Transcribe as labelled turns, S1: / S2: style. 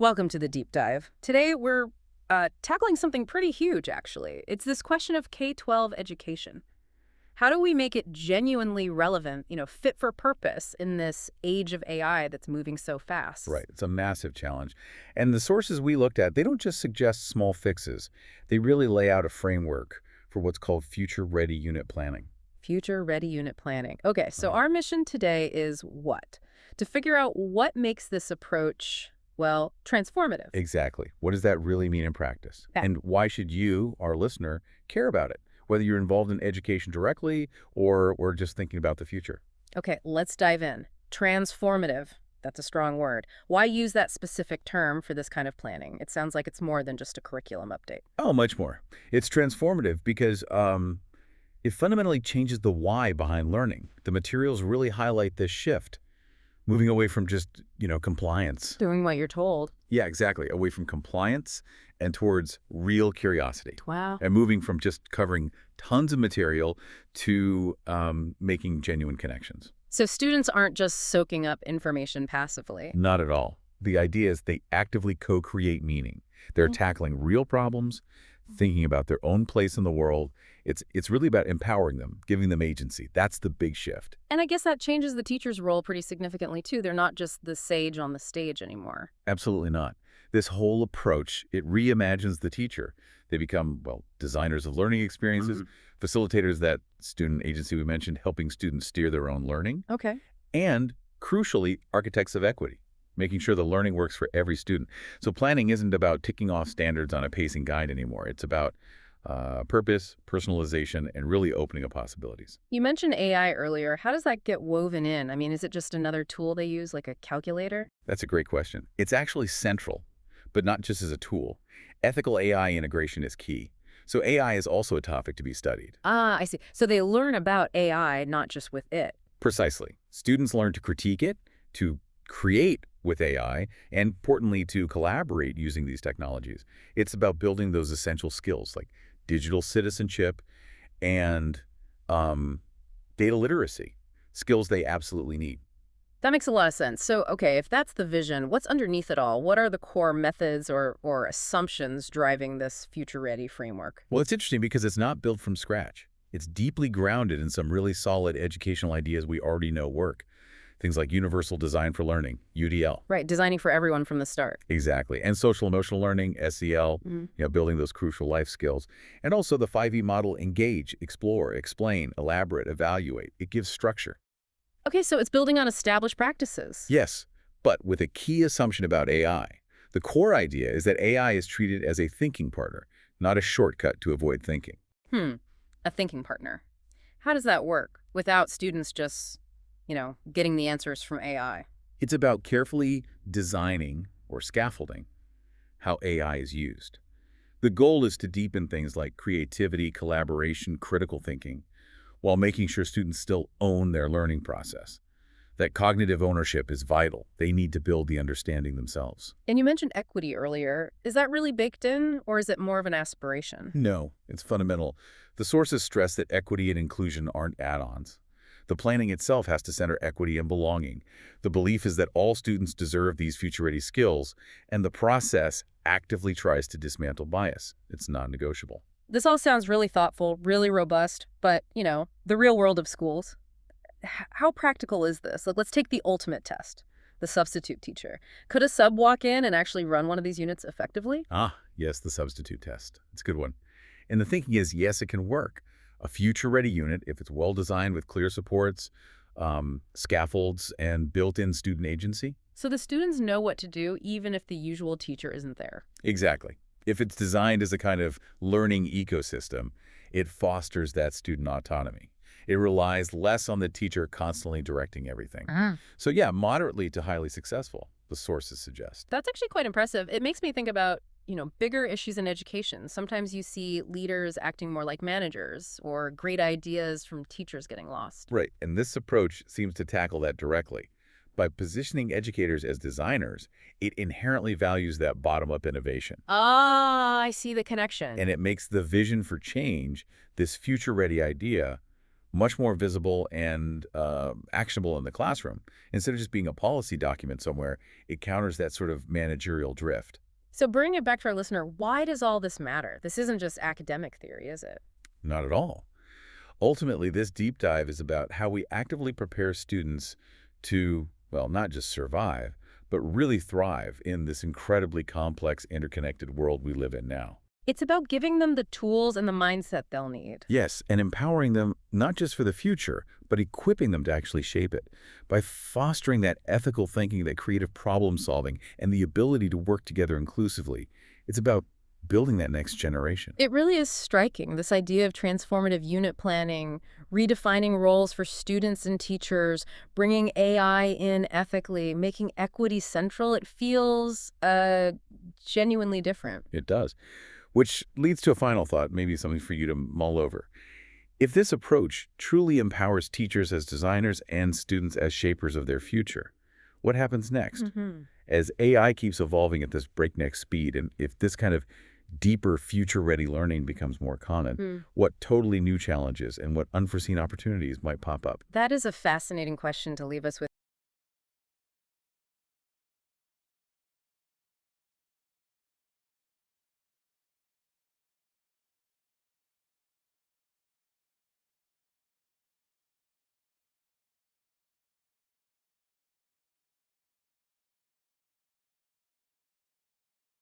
S1: Welcome to the deep dive. Today we're tackling something pretty huge, actually. It's this question of K-12 education. How do we make it genuinely relevant, fit for purpose in this age of AI that's moving so fast?
S2: Right. It's a massive challenge. And the sources we looked at, they don't just suggest small fixes. They really lay out a framework for what's called future-ready unit planning.
S1: Future-ready unit planning. Okay, so
S2: Right.
S1: our mission today is what? To figure out what makes this approach, well, transformative.
S2: Exactly. What does that really mean in practice?
S1: Yeah.
S2: And why should you, our listener, care about it? Whether you're involved in education directly or just thinking about the future.
S1: Okay, let's dive in. Transformative. That's a strong word. Why use that specific term for this kind of planning? It sounds like it's more than just a curriculum update.
S2: Oh, much more. It's transformative because it fundamentally changes the why behind learning. The materials really highlight this shift, moving away from just, compliance.
S1: Doing what you're told.
S2: Yeah, exactly. Away from compliance and towards real curiosity.
S1: Wow.
S2: And moving from just covering tons of material to making genuine connections.
S1: So students aren't just soaking up information passively.
S2: Not at all. The idea is they actively co-create meaning. They're
S1: Mhm.
S2: tackling real problems, thinking about their own place in the world. It's really about empowering them, giving them agency. That's the big shift.
S1: And I guess that changes the teacher's role pretty significantly, too. They're not just the sage on the stage anymore.
S2: Absolutely not. This whole approach, it reimagines the teacher. They become, well, designers of learning experiences, facilitators, that student agency we mentioned, helping students steer their own learning,
S1: Okay.
S2: and, crucially, architects of equity, making sure the learning works for every student. So planning isn't about ticking off standards on a pacing guide anymore. It's about purpose, personalization, and really opening up possibilities.
S1: You mentioned AI earlier. How does that get woven in? I mean, is it just another tool they use, like a calculator?
S2: That's a great question. It's actually central, but not just as a tool. Ethical AI integration is key. So AI is also a topic to be studied.
S1: Ah, I see. So they learn about AI, not just with it.
S2: Precisely. Students learn to critique it, to create with AI, and importantly, to collaborate using these technologies. It's about building those essential skills like digital citizenship and data literacy, skills they absolutely need.
S1: That makes a lot of sense. So, okay, if that's the vision, what's underneath it all? What are the core methods or assumptions driving this future-ready framework?
S2: Well, it's interesting because it's not built from scratch. It's deeply grounded in some really solid educational ideas we already know work. Things like universal design for learning, UDL.
S1: Right, designing for everyone from the start.
S2: Exactly. And social emotional learning, SEL,
S1: Mhm.
S2: building those crucial life skills. And also the 5E model, engage, explore, explain, elaborate, evaluate. It gives structure.
S1: Okay, so it's building on established practices.
S2: Yes, but with a key assumption about AI. The core idea is that AI is treated as a thinking partner, not a shortcut to avoid thinking.
S1: Hmm, a thinking partner. How does that work without students just, getting the answers from AI?
S2: It's about carefully designing or scaffolding how AI is used. The goal is to deepen things like creativity, collaboration, critical thinking, while making sure students still own their learning process. That cognitive ownership is vital. They need to build the understanding themselves.
S1: And you mentioned equity earlier. Is that really baked in, or is it more of an aspiration?
S2: No, it's fundamental. The sources stress that equity and inclusion aren't add-ons. The planning itself has to center equity and belonging. The belief is that all students deserve these future-ready skills, and the process actively tries to dismantle bias. It's non-negotiable.
S1: This all sounds really thoughtful, really robust, but, the real world of schools. How practical is this? Like, let's take the ultimate test, the substitute teacher. Could a sub walk in and actually run one of these units effectively?
S2: Ah, yes, the substitute test. It's a good one. And the thinking is, yes, it can work. A future-ready unit, if it's well-designed with clear supports, scaffolds, and built-in student agency.
S1: So the students know what to do even if the usual teacher isn't there.
S2: Exactly. If it's designed as a kind of learning ecosystem, it fosters that student autonomy. It relies less on the teacher constantly directing everything. So yeah, moderately to highly successful, the sources suggest.
S1: That's actually quite impressive. It makes me think about, bigger issues in education. Sometimes you see leaders acting more like managers or great ideas from teachers getting lost.
S2: Right, and this approach seems to tackle that directly. By positioning educators as designers, it inherently values that bottom-up innovation.
S1: Ah, I see the connection.
S2: And it makes the vision for change, this future-ready idea, much more visible and actionable in the classroom. Instead of just being a policy document somewhere, it counters that sort of managerial drift.
S1: So bringing it back to our listener, why does all this matter? This isn't just academic theory, is it?
S2: Not at all. Ultimately, this deep dive is about how we actively prepare students to, well, not just survive, but really thrive in this incredibly complex, interconnected world we live in now.
S1: It's about giving them the tools and the mindset they'll need.
S2: Yes, and empowering them not just for the future, but equipping them to actually shape it by fostering that ethical thinking, that creative problem solving, and the ability to work together inclusively. It's about building that next generation.
S1: It really is striking, this idea of transformative unit planning, redefining roles for students and teachers, bringing AI in ethically, making equity central. It feels genuinely different.
S2: It does. Which leads to a final thought, maybe something for you to mull over. If this approach truly empowers teachers as designers and students as shapers of their future, what happens next? As AI keeps evolving at this breakneck speed, and if this kind of deeper future-ready learning becomes more common, what totally new challenges and what unforeseen opportunities might pop up?
S1: That is a fascinating question to leave us with.